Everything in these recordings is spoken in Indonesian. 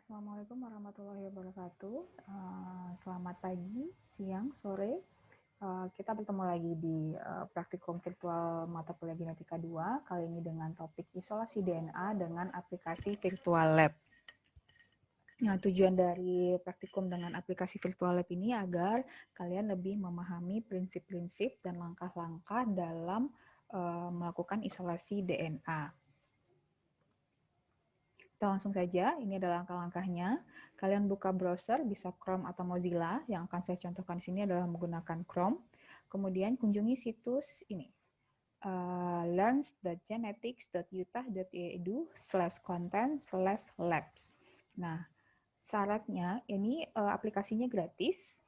Assalamualaikum warahmatullahi wabarakatuh. Selamat pagi, siang, sore. Kita bertemu lagi di praktikum virtual mata kuliah genetika 2, kali ini dengan topik isolasi DNA dengan aplikasi virtual lab. Nah, tujuan dari praktikum dengan aplikasi virtual lab ini agar kalian lebih memahami prinsip-prinsip dan langkah-langkah dalam melakukan isolasi DNA. Kita langsung saja, ini adalah langkah-langkahnya. Kalian buka browser, bisa Chrome atau Mozilla. Yang akan saya contohkan di sini adalah menggunakan Chrome. Kemudian kunjungi situs ini, learns.genetics.utah.edu/content/labs. Nah, syaratnya ini aplikasinya gratis,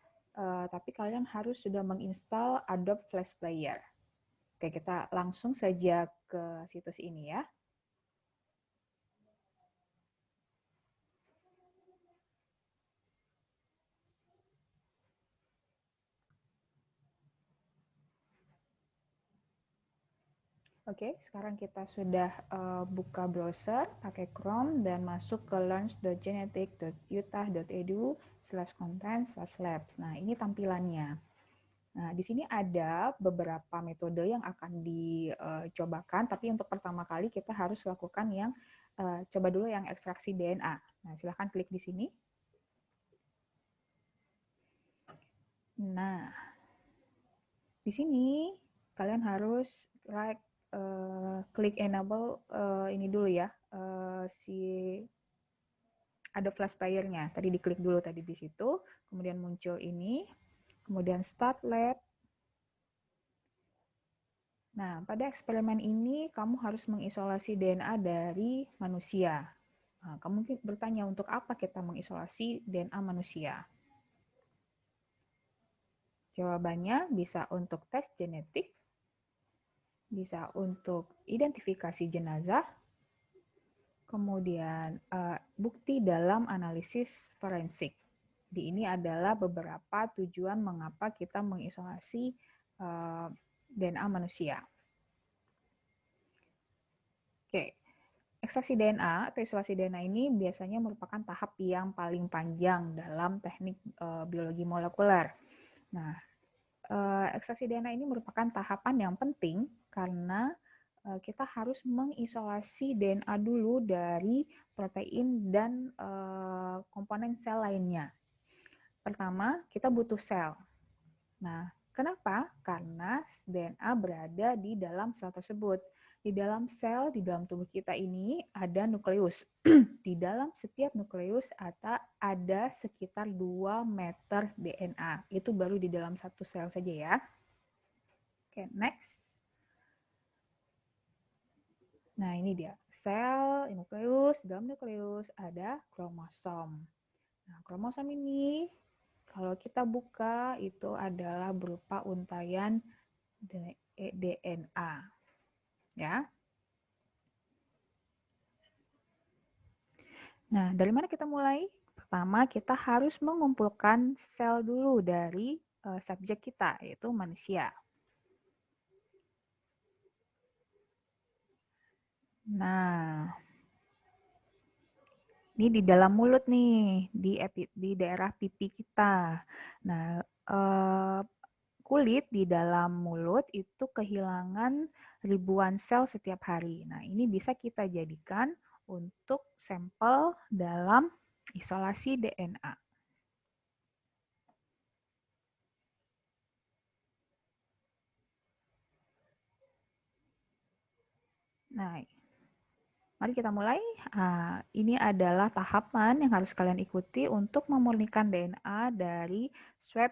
tapi kalian harus sudah menginstal Adobe Flash Player. Oke, kita langsung saja ke situs ini ya. Oke, sekarang kita sudah buka browser pakai Chrome dan masuk ke learns.genetic.utah.edu/content/labs. Nah, ini tampilannya. Nah, di sini ada beberapa metode yang akan dicobakan, tapi untuk pertama kali kita harus lakukan yang coba dulu yang ekstraksi DNA. Nah, silahkan klik di sini. Nah, di sini kalian harus klik enable ini dulu ya, si Adobe Flash Player-nya. Tadi diklik dulu tadi di situ, kemudian muncul ini, kemudian Start Lab. Nah, pada eksperimen ini kamu harus mengisolasi DNA dari manusia. Nah, kamu mungkin bertanya untuk apa kita mengisolasi DNA manusia? Jawabannya bisa untuk tes genetik, bisa untuk identifikasi jenazah, kemudian bukti dalam analisis forensik. Di ini adalah beberapa tujuan mengapa kita mengisolasi DNA manusia. Oke, ekstraksi DNA atau isolasi DNA ini biasanya merupakan tahap yang paling panjang dalam teknik biologi molekuler. Nah, ekstraksi DNA ini merupakan tahapan yang penting karena kita harus mengisolasi DNA dulu dari protein dan komponen sel lainnya. Pertama, kita butuh sel. Nah, kenapa? Karena DNA berada di dalam sel tersebut. Di dalam sel, di dalam tubuh kita ini ada nukleus. Di dalam setiap nukleus ada sekitar 2 meter DNA. Itu baru di dalam satu sel saja ya. Oke, next. Nah, ini dia. Sel, nukleus, dalam nukleus ada kromosom. Nah, kromosom ini kalau kita buka itu adalah berupa untayan DNA. Ya. Nah, dari mana kita mulai? Pertama, kita harus mengumpulkan sel dulu dari subjek kita, yaitu manusia. Nah, ini di dalam mulut nih, di daerah pipi kita. Nah, kulit di dalam mulut itu kehilangan ribuan sel setiap hari. Nah, ini bisa kita jadikan untuk sampel dalam isolasi DNA. Nah, mari kita mulai. Ini adalah tahapan yang harus kalian ikuti untuk memurnikan DNA dari swab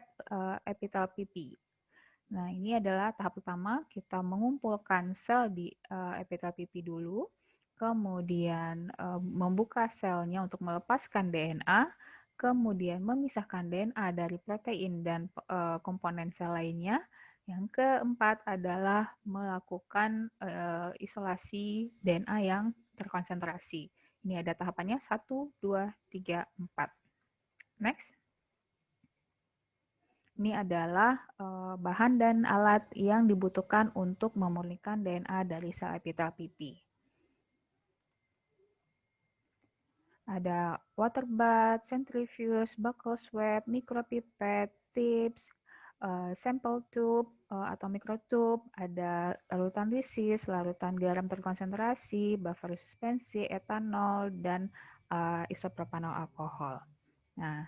epitel pipi. Nah, ini adalah tahap pertama, kita mengumpulkan sel di epitel pipi dulu, kemudian membuka selnya untuk melepaskan DNA, kemudian memisahkan DNA dari protein dan komponen sel lainnya. Yang keempat adalah melakukan isolasi DNA yang terkonsentrasi. Ini ada tahapannya 1, 2, 3, 4. Next. Ini adalah bahan dan alat yang dibutuhkan untuk memurnikan DNA dari sel epitel pipi. Ada water bath, centrifuge, buccal swab, micropipette, tips, sample tube atau mikrotube, ada larutan lisis, larutan garam terkonsentrasi, buffer suspensi, etanol, dan isopropanol alkohol. Nah,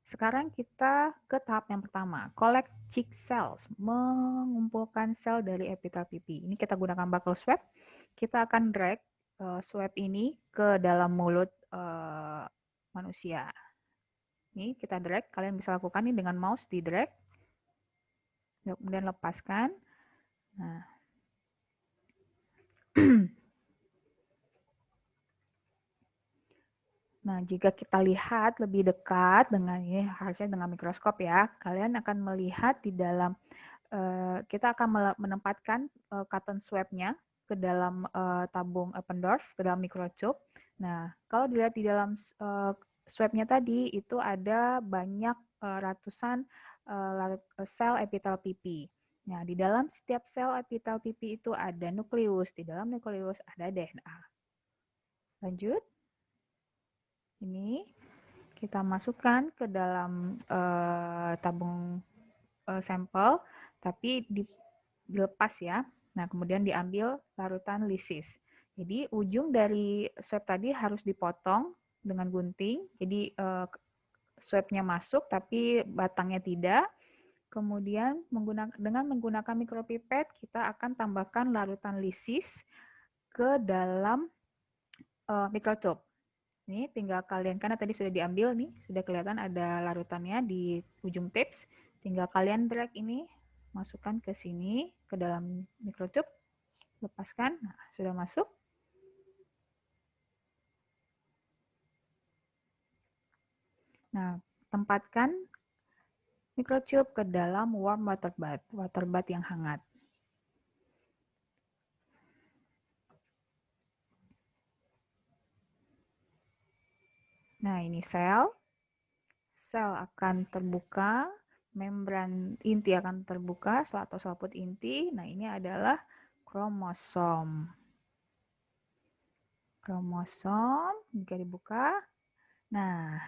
sekarang kita ke tahap yang pertama, collect cheek cells, mengumpulkan sel dari epitel pipi. Ini kita gunakan buccal swab, kita akan drag swab ini ke dalam mulut manusia. Ini kita drag, kalian bisa lakukan ini dengan mouse di drag, kemudian lepaskan. Nah, nah, jika kita lihat lebih dekat dengan ini harusnya dengan mikroskop ya, kalian akan melihat di dalam kita akan menempatkan cotton swab-nya ke dalam tabung Eppendorf, ke dalam microtube. Nah, kalau dilihat di dalam swab-nya tadi itu ada banyak ratusan sel epitel pipi. Nah, di dalam setiap sel epitel pipi itu ada nukleus, di dalam nukleus ada DNA. Lanjut. Ini kita masukkan ke dalam tabung sampel, tapi dilepas ya. Nah, kemudian diambil larutan lisis. Jadi ujung dari swab tadi harus dipotong dengan gunting. Jadi swabnya masuk tapi batangnya tidak. Kemudian dengan menggunakan mikropipet kita akan tambahkan larutan lisis ke dalam mikrotube. Ini tinggal kalian, karena tadi sudah diambil nih, sudah kelihatan ada larutannya di ujung tips. Tinggal kalian drag ini, masukkan ke sini, ke dalam microtube, lepaskan, nah, sudah masuk. Nah, tempatkan microtube ke dalam warm water bath yang hangat. Nah, ini sel akan terbuka, membran inti akan terbuka atau selaput inti. Nah, ini adalah kromosom. Kromosom jika dibuka. Nah,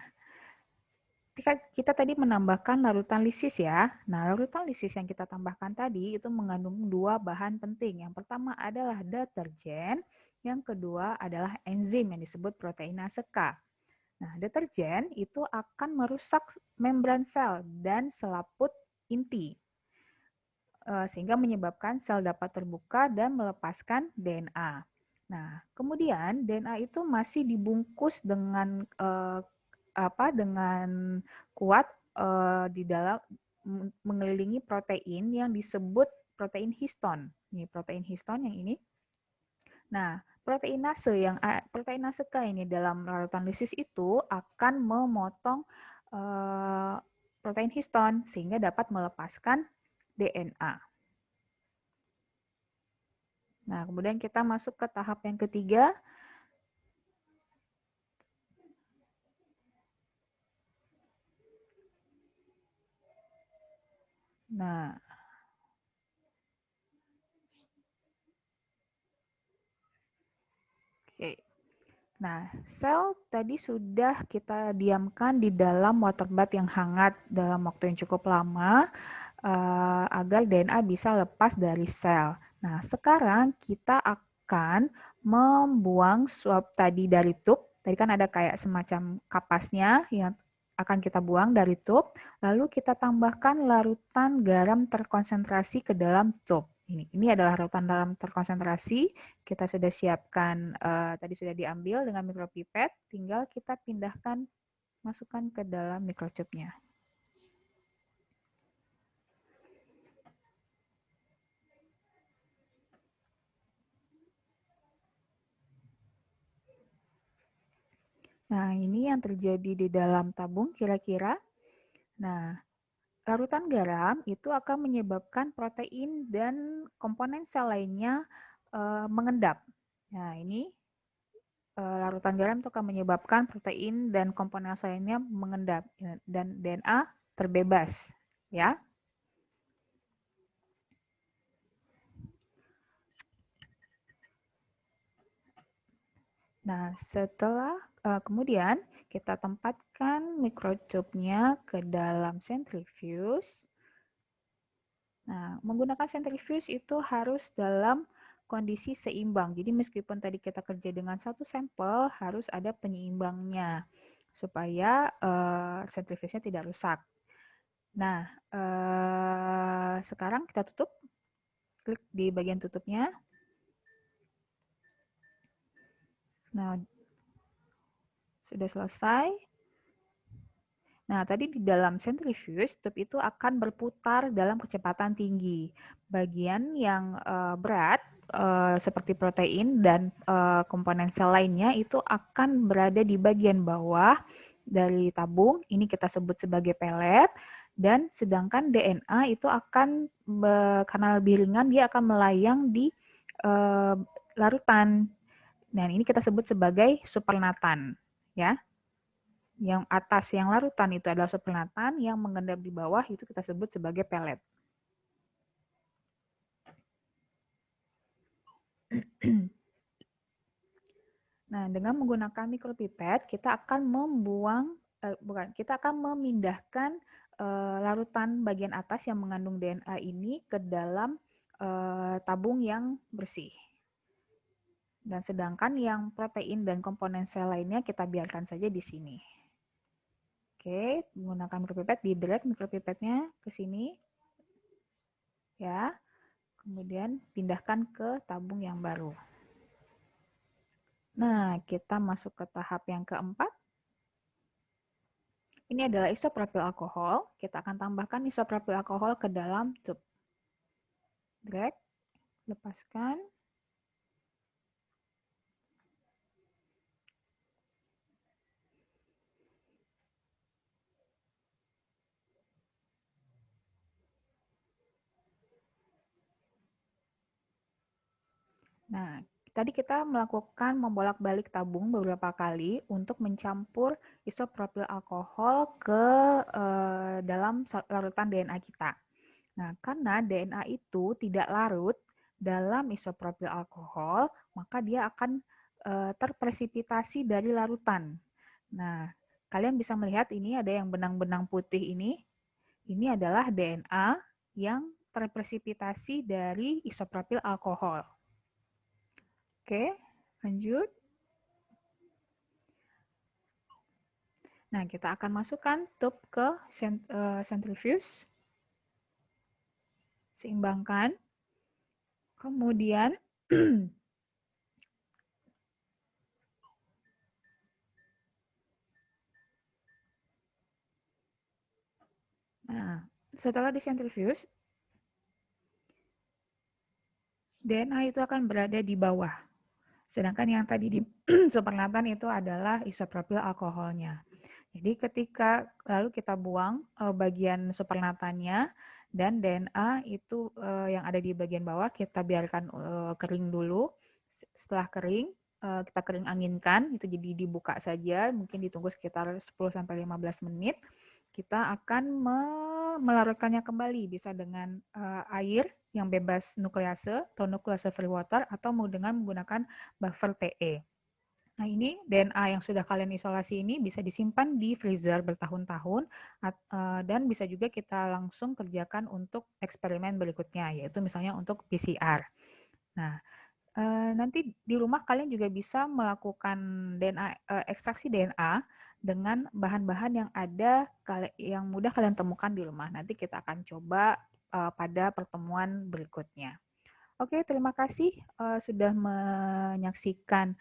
kita tadi menambahkan larutan lisis ya. Nah, larutan lisis yang kita tambahkan tadi itu mengandung dua bahan penting. Yang pertama adalah deterjen, yang kedua adalah enzim yang disebut proteinase K. Nah, deterjen itu akan merusak membran sel dan selaput inti, sehingga menyebabkan sel dapat terbuka dan melepaskan DNA. Nah, kemudian DNA itu masih dibungkus dengan dengan kuat di dalam mengelilingi protein yang disebut protein histon. Ini protein histon yang ini. Nah, proteinase K ini dalam larutan lisis itu akan memotong protein histon sehingga dapat melepaskan DNA. Nah, kemudian kita masuk ke tahap yang ketiga. Nah, oke. Nah, sel tadi sudah kita diamkan di dalam water bath yang hangat dalam waktu yang cukup lama agar DNA bisa lepas dari sel. Nah, sekarang kita akan membuang swab tadi dari tube. Tadi kan ada kayak semacam kapasnya yang akan kita buang dari tube. Lalu kita tambahkan larutan garam terkonsentrasi ke dalam tube. Ini adalah larutan garam terkonsentrasi. Kita sudah siapkan, tadi sudah diambil dengan mikropipet. Tinggal kita pindahkan, masukkan ke dalam microtube-nya. Nah, ini yang terjadi di dalam tabung kira-kira. Nah, larutan garam itu akan menyebabkan protein dan komponen sel lainnya mengendap. Nah, ini larutan garam itu akan menyebabkan protein dan komponen sel lainnya mengendap dan DNA terbebas, ya. Nah, setelah kemudian kita tempatkan microtube-nya ke dalam centrifuge. Nah, menggunakan centrifuge itu harus dalam kondisi seimbang. Jadi meskipun tadi kita kerja dengan satu sampel, harus ada penyeimbangnya supaya centrifuge-nya tidak rusak. Nah, sekarang kita tutup, klik di bagian tutupnya. Nah, sudah selesai. Nah, tadi di dalam centrifuge, tube itu akan berputar dalam kecepatan tinggi. Bagian yang berat, seperti protein dan komponen sel lainnya, itu akan berada di bagian bawah dari tabung. Ini kita sebut sebagai pelet. Dan sedangkan DNA itu akan, karena lebih ringan, dia akan melayang di larutan. Nah, ini kita sebut sebagai supernatan. Ya. Yang atas, yang larutan itu adalah supernatan, yang mengendap di bawah itu kita sebut sebagai pelet. Nah, dengan menggunakan mikropipet, kita akan kita akan memindahkan larutan bagian atas yang mengandung DNA ini ke dalam tabung yang bersih. Dan sedangkan yang protein dan komponen sel lainnya kita biarkan saja di sini. Oke, menggunakan mikropipet, di drag mikropipetnya ke sini. Ya, kemudian pindahkan ke tabung yang baru. Nah, kita masuk ke tahap yang keempat. Ini adalah isopropil alkohol. Kita akan tambahkan isopropil alkohol ke dalam tube. Drag, lepaskan. Nah, tadi kita melakukan membolak-balik tabung beberapa kali untuk mencampur isopropil alkohol ke dalam larutan DNA kita. Nah, karena DNA itu tidak larut dalam isopropil alkohol, maka dia akan terpresipitasi dari larutan. Nah, kalian bisa melihat ini ada yang benang-benang putih ini. Ini adalah DNA yang terpresipitasi dari isopropil alkohol. Oke, lanjut. Nah, kita akan masukkan tube ke centrifuge. Seimbangkan. Kemudian nah, setelah di centrifuge, DNA itu akan berada di bawah. Sedangkan yang tadi di supernatan itu adalah isopropil alkoholnya. Jadi ketika lalu kita buang bagian supernatannya dan DNA itu yang ada di bagian bawah kita biarkan kering dulu. Setelah kering, kita kering anginkan, itu jadi dibuka saja, mungkin ditunggu sekitar 10-15 menit. Kita akan melarutkannya kembali, bisa dengan air yang bebas nuklease atau nuklease free water, atau dengan menggunakan buffer TE. Nah, ini DNA yang sudah kalian isolasi ini bisa disimpan di freezer bertahun-tahun dan bisa juga kita langsung kerjakan untuk eksperimen berikutnya, yaitu misalnya untuk PCR. Nah, nanti di rumah kalian juga bisa melakukan ekstraksi DNA dengan bahan-bahan yang ada yang mudah kalian temukan di rumah. Nanti kita akan coba pada pertemuan berikutnya. Oke, terima kasih sudah menyaksikan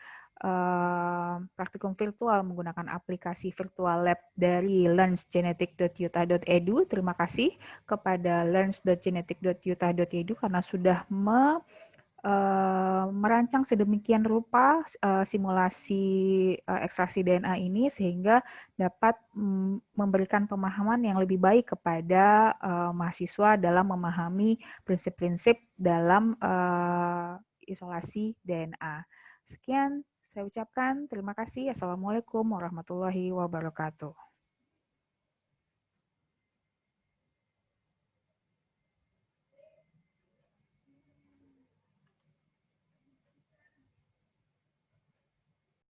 praktikum virtual menggunakan aplikasi virtual lab dari learnsgenetic.utah.edu. Terima kasih kepada learns.genetic.utah.edu karena sudah merancang sedemikian rupa simulasi ekstraksi DNA ini sehingga dapat memberikan pemahaman yang lebih baik kepada mahasiswa dalam memahami prinsip-prinsip dalam isolasi DNA. Sekian saya ucapkan, terima kasih. Assalamualaikum warahmatullahi wabarakatuh.